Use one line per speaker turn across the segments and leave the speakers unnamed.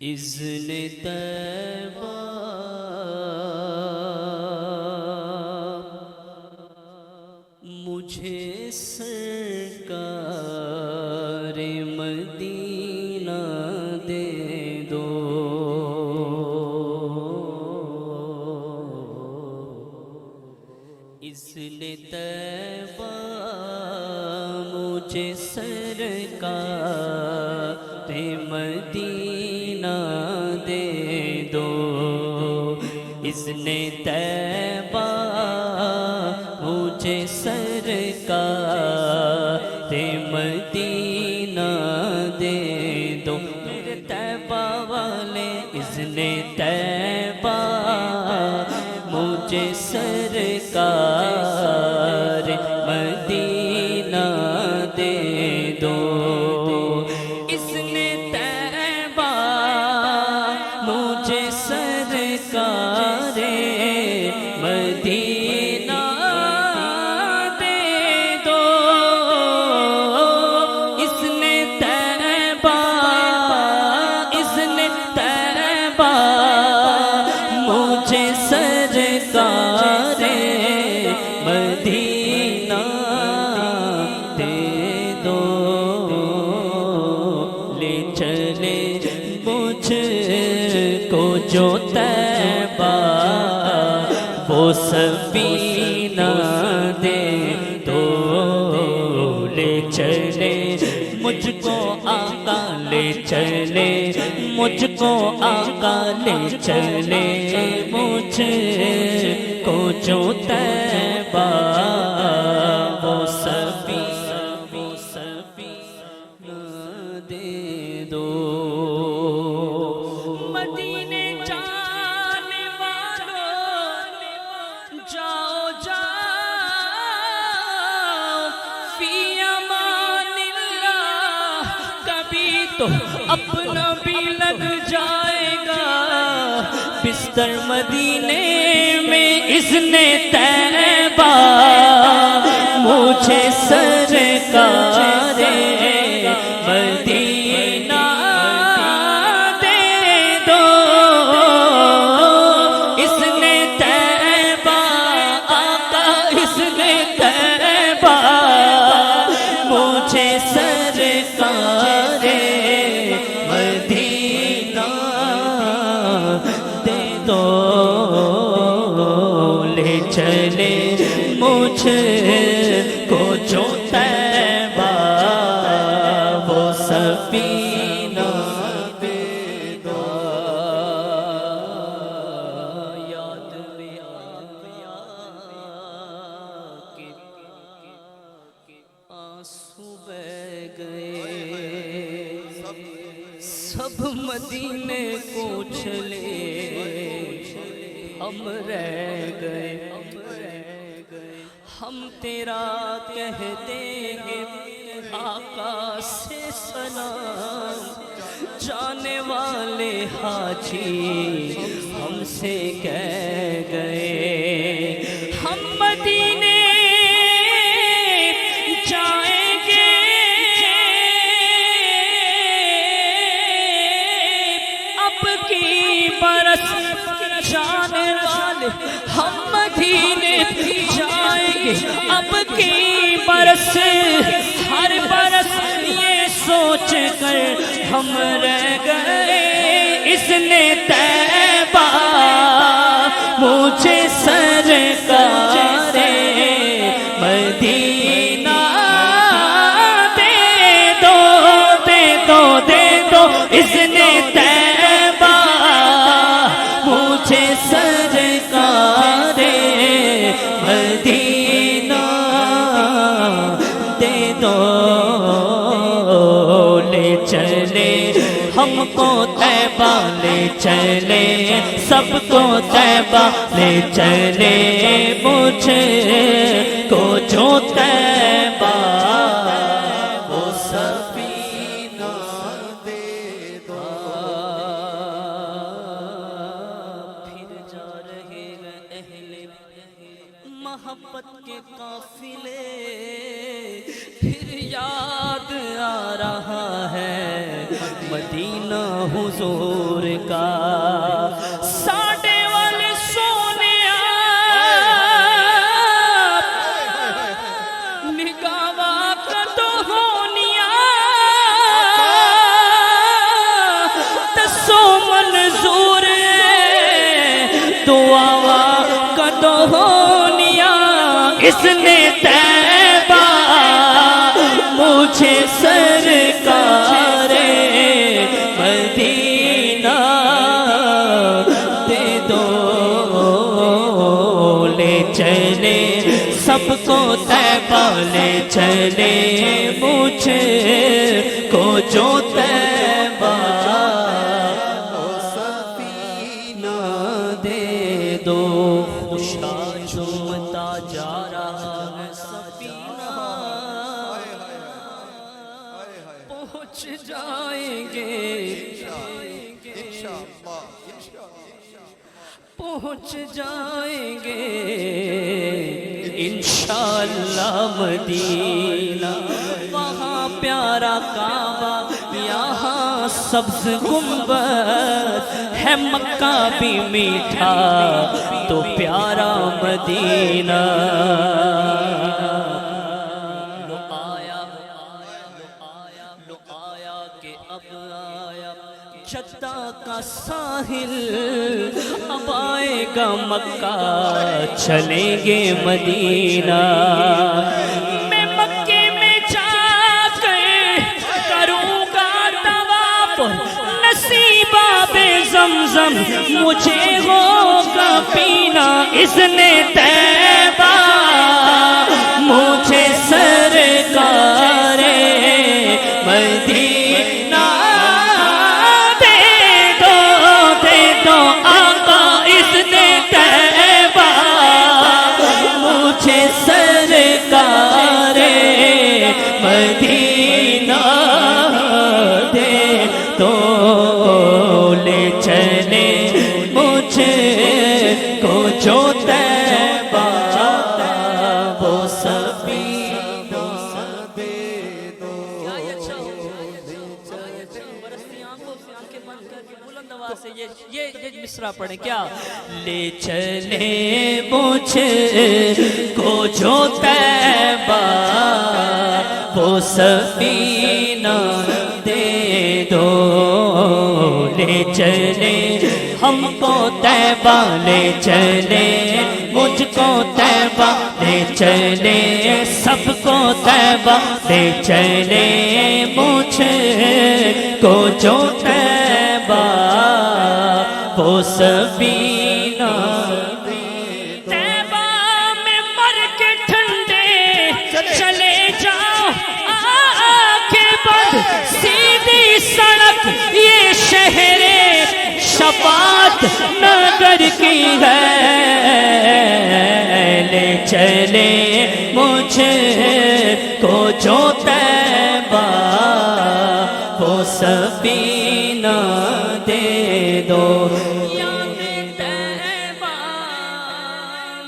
اذن طیبہ مجھے سرکار مدینہ دے دو، اذن طیبہ مجھے سرکار مدینہ دے دو، اذن طیبہ مجھے سرکار مدینہ دے دو، میرے طیبہ والے اذن طیبہ مجھے سرکار مدینہ دے دو، اذن طیبہ مجھے سرکار مدینہ دے دو، اذن طیبہ اذن طیبہ مجھے سرکار مدینہ دے دو، لے چلے مجھ کو جو طیبہ وہ سفینہ دے دو، لے چلے مجھ کو آقا، لے چلے مجھ کو آقا، لے چلے مجھ کو جو طیبہ وہ سفینہ دے دو، مدینے جانے والوں جاؤ جاؤ فی امان اللہ، کبھی تو اپنا بھی لگ جائے گا بستر مدینے میں، اذن طیبہ مجھے سرکار مدینہ دے دو، اذن طیبہ آقا، اذن طیبہ مجھے سرکار مدینہ دے دو، لے چلے مجھ کو جو طیبہ وہ سفینہ دے دو، یاد میں آیا کہ آنسو بہہ گئے، سب مدینے کو چلے، ہم رہ گئے، ہم تیرا کہتے ہیں آقا سے سلام، جانے والے حاجی ہم سے کہہ گئے، ہم مدینے جائیں گے، اب کی برس جانے والے، ہم مدینے جائیں گے، اب کی برس ہر برس یہ سوچ کر ہم رہ گئے، اذن طیبہ مجھے سرکار مدینہ دے دو، دے دو دے دو، اذن طیبہ مجھے سرکار مدینہ دے دو، لے چلے ہم کو طیبہ، لے چلے سب کو طیبہ، لے چلے مجھ کو جو طیبہ وہ سفینہ دے دو، پھر جا رہے ہیں اہل محبت کے قافلے، پھر یاد آ رہا ہے مدینہ حضور کا ساڈے والے سونے نگاوا کدو ہونیا دسو منظور دعاوا کدو ہونیا اس نے طیبہ مجھے سرکار مدینہ دے دو لے چلے سب کو طیبہ لے چلے مجھے کو جو طیبہ سفینہ دے دو خوشا جھومتا جا رہا ہے سفینہ پہنچ جائیں گے پہنچ جائیں گے انشاءاللہ مدینہ وہاں پیارا کعبہ یہاں سبز گنبد ہے مکہ بھی میٹھا تو پیارا مدینہ کہ اب آیا جدہ کا ساحل اب آئے گا مکہ چلیں گے مدینہ میں مکے میں جا کر کروں گا طواف نصیب آب زمزم مجھے ہوگا پینا اذن طیبہ مجھے سرکار مدینہ دے دو آقا اذن طیبہ مجھے سرکار مدینہ دے دو لے چلے مجھے کو جو طیبہ وہ سفینہ دے دو یہ مصرع پڑھیں کیا لے چلے مجھے کو جو طیبہ وہ سفینہ دے دو لے چلے ہم کو طیبہ لے چلے مجھ کو طیبہ لے چلے سب کو طیبہ لے چلے مجھ کو جو طیبہ وہ سفینہ طیبہ میں مر کے ٹھنڈے چلے جاؤ آنکھیں بند سیدھی سڑک یہ شہر شفاعت نگر کی ہے لے چلے مجھے کو جو طیبہ وہ سفینہ دے دو یاد طیبہ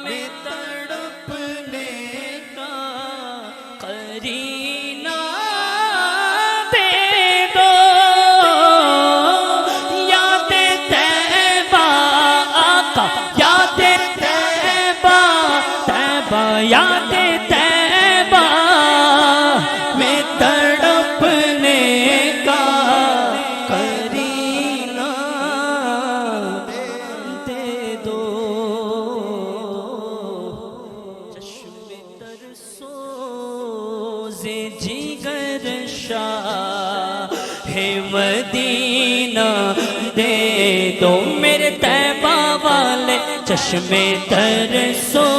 میں تڑپنے کا قرینہ دے دو یاد طیبہ آقا یاد طیبہ طیبہ یاد طیبہ میں تڑپنے کا قرینہ دے دو چشم ترسوز جگر شاہ مدینہ دے دو میرے طیبہ والے چشم ترسوز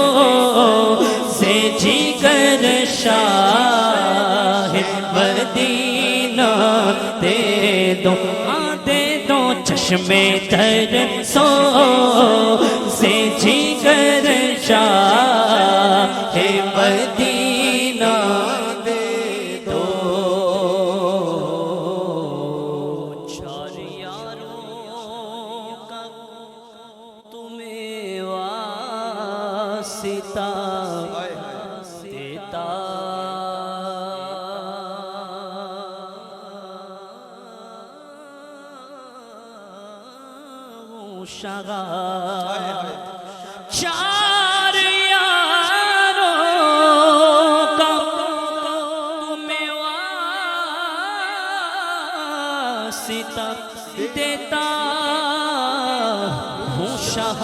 جگر شاہ مدینہ دے دو دے دو چشم ترسوز جگر شاہ مدینہ دے دو چار یاروں کا تمہیں واسطہ دیتا شغا چار یاروں کا تمہیں واسطہ دیتا ہوں شہاب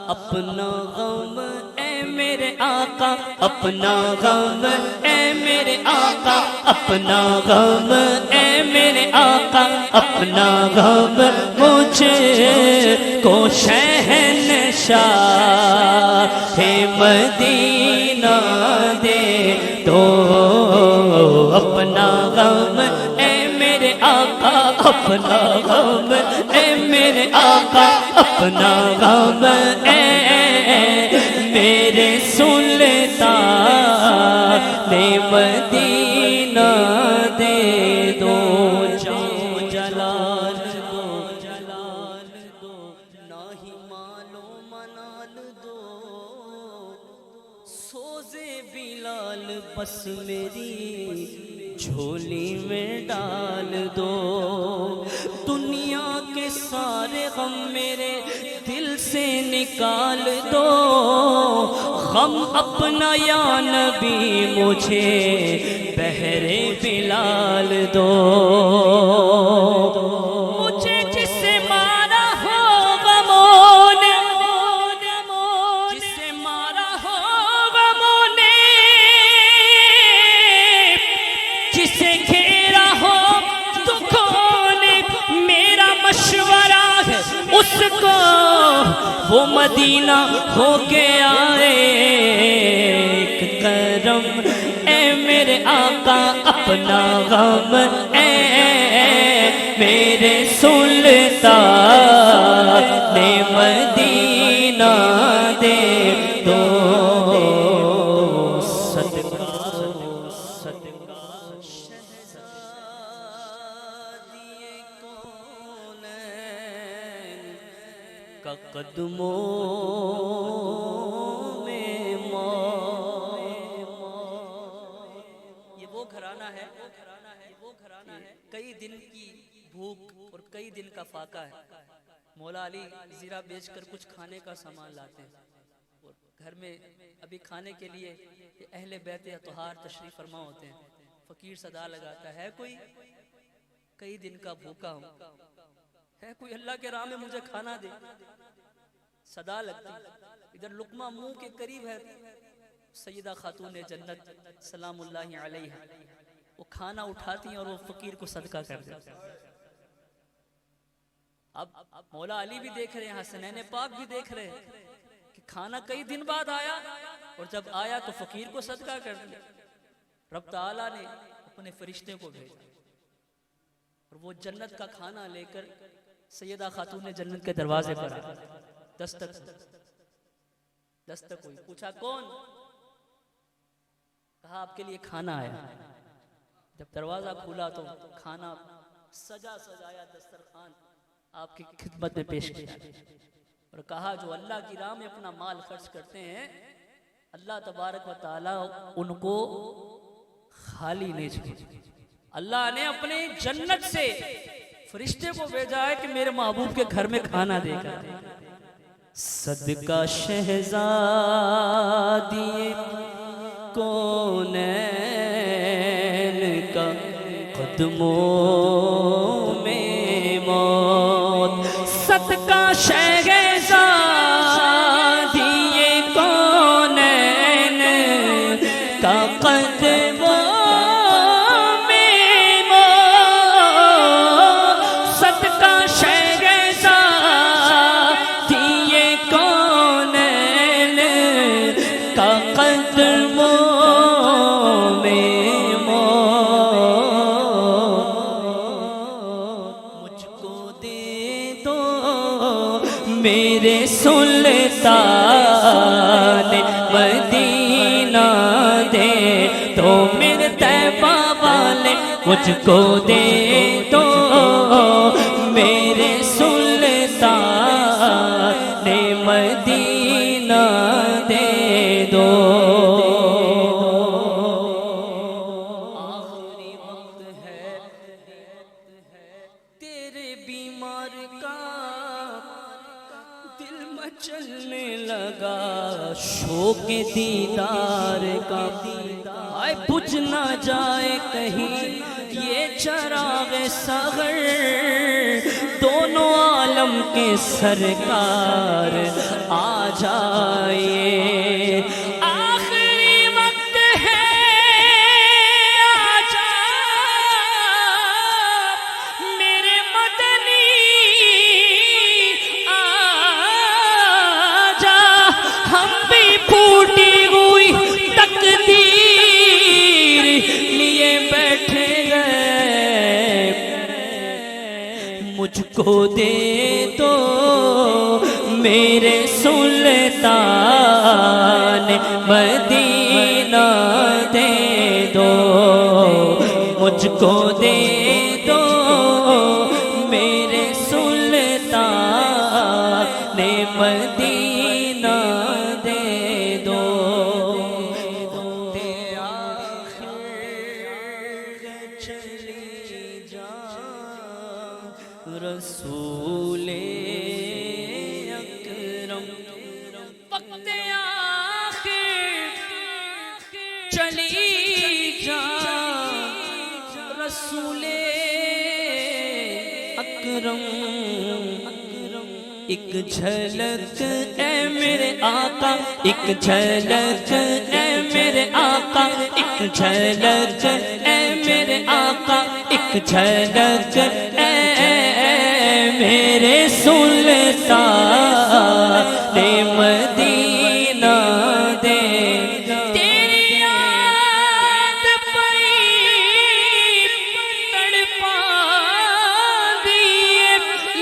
اپنا غم اے میرے آقا اپنا غم اے میرے آقا اپنا غم اے میرے آقا اپنا غم مجھے کو شہنشاہ مدینہ دے دو اپنا غم اے میرے آقا اپنا غم اے میرے آقا اپنا غم اے میرے سلطان مدینہ دے دو جلال دو نہ ہی مال و منال دو سوزے بلال بس میری جھولی میں ڈال دو دنیا کے سارے غم میرے دل سے نکال دو غم اپنا یا نبی مجھے بہرے بلال دو مجھے جس سے مارا ہو غموں نے جس سے مارا ہو غموں نے جسے گھیرا ہو دکھوں نے میرا مشورہ ہے اس کو وہ مدینہ ہو کے آئے ایک کرم اے میرے آقا اپنا غم اے میرے سلطان مدینہ دے دو صدقہ شہزادی کونین کا قدموں میں موت یہ وہ گھرانہ ہے کئی دن کی بھوک اور کئی دن کا فاقہ ہے مولا علی زیرہ بیچ کر کچھ کھانے کا سامان لاتے ہیں اور گھر میں ابھی کھانے کے لیے اہل بیت اطہار تشریف فرما ہوتے ہیں فقیر صدا لگاتا ہے کوئی کئی دن کا بھوکا ہوں ہے کوئی اللہ کے راہ میں مجھے کھانا دے صدا لگتی ادھر لقمہ منہ کے قریب ہے سیدہ خاتون جنت سلام اللہ علیہ وہ کھانا اٹھاتی ہیں اور وہ فقیر کو صدقہ کر دیتے ہیں اب مولا علی بھی دیکھ رہے ہیں حسنین پاک بھی دیکھ رہے ہیں کہ کھانا کئی دن بعد آیا اور جب آیا تو فقیر کو صدقہ کر دیا رب تعالیٰ نے اپنے فرشتے کو بھیجا اور وہ جنت کا کھانا لے کر سیدہ خاتون جنت کے دروازے پر آیا دستک ہوئی پوچھا کون کہا آپ کے لیے کھانا آیا جب دروازہ کھولا تو کھانا سجایا دسترخوان آپ کی خدمت میں پیش کیا اور کہا جو اللہ کی راہ میں اپنا مال خرچ کرتے ہیں اللہ تبارک و تعالی ان کو خالی نہیں چھوڑتے اللہ نے اپنے جنت سے فرشتے کو بھیجا ہے کہ میرے محبوب کے گھر میں کھانا دے کر صدقہ شہزادی کونین کا قدموں میں موت صدقہ شہزادی کونین کا قدموں میرے سلطان مدینہ دے تو میرے طیبہ والے مجھ کو دے تو میرے سلطان مدینہ دے دو آخری وقت ہے تیرے بیمار کا دل مچلنے لگا شوق دیدار کا آئے بجھ نہ جائے کہیں یہ چراغ سحر دونوں عالم کے سرکار آ جائے آخری وقت ہے آ جا میرے مدنی آ جا ہم بھی پھوٹی ہوئی تقدیر لیے بیٹھے مجھ کو دے دو میرے سلطان مدینہ دے دو مجھ کو دے دو میرے سلطان مدینہ دے دو تیرا خیر چلی جا رسول اکرم وقت آخر چلی جا رسول اکرم ایک جھلک اے میرے آقا ایک جھلک اے میرے آقا ایک جھلک اے میرے آقا ایک جھلک اے میرے سلطان مدینہ دے تیری یاد پئی تڑپا دیے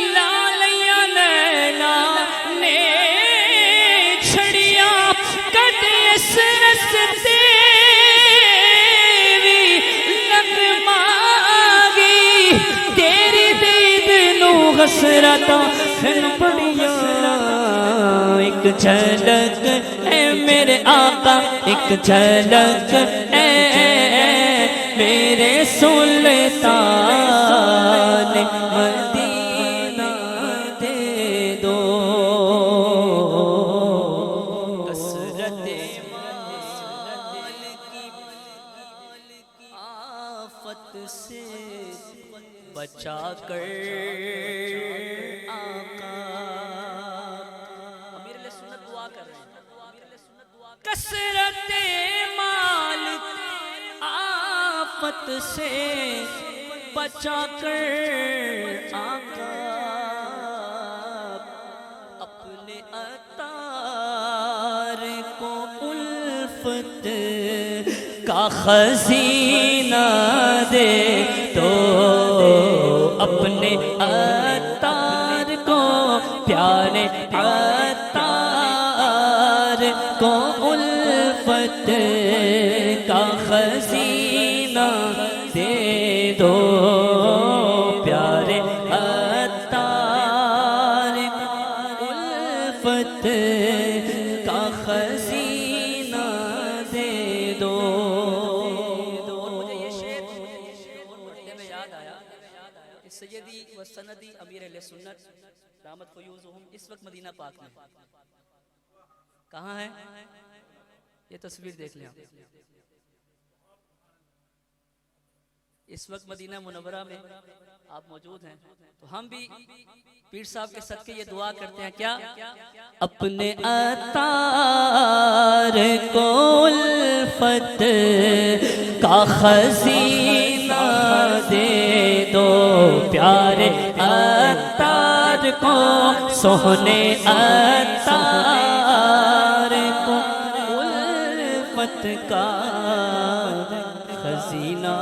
لالیاں نینا نے چھڑیا کدے اس رستے بھی لگماگی تیری دید نو حسرتا پھر بڑیا ایک جھلک اے میرے آقا ایک جھلک اے میرے سلطان مدینہ دے دو کثرت مال کی آفت سے بچا کر آقا امیر علیہ سنت دعا کر رہے ہیں کثرت مال آفت سے بچا کر آقا اپنے عطار کو الفت کا خزینہ دے تو اپنے عطار کو پیارے عطار کو الفت کا خزینہ دے دو پیارے عطار کو الفت کا خزینہ دے دو مجھے یہ شعر پڑھنے میں یاد آیا کہ سیدی و سندی امیر اہل سنت دامت فیوزہم اس وقت مدینہ پاک میں کہاں ہے یہ تصویر دیکھ لیں اس وقت مدینہ منورہ میں آپ موجود ہیں تو ہم بھی پیر صاحب کے صدقے یہ دعا کرتے ہیں کیا اپنے عطار کو الفت کا خزینہ دے دو پیارے عطار کو سونے عطار کو الفت کا خزینہ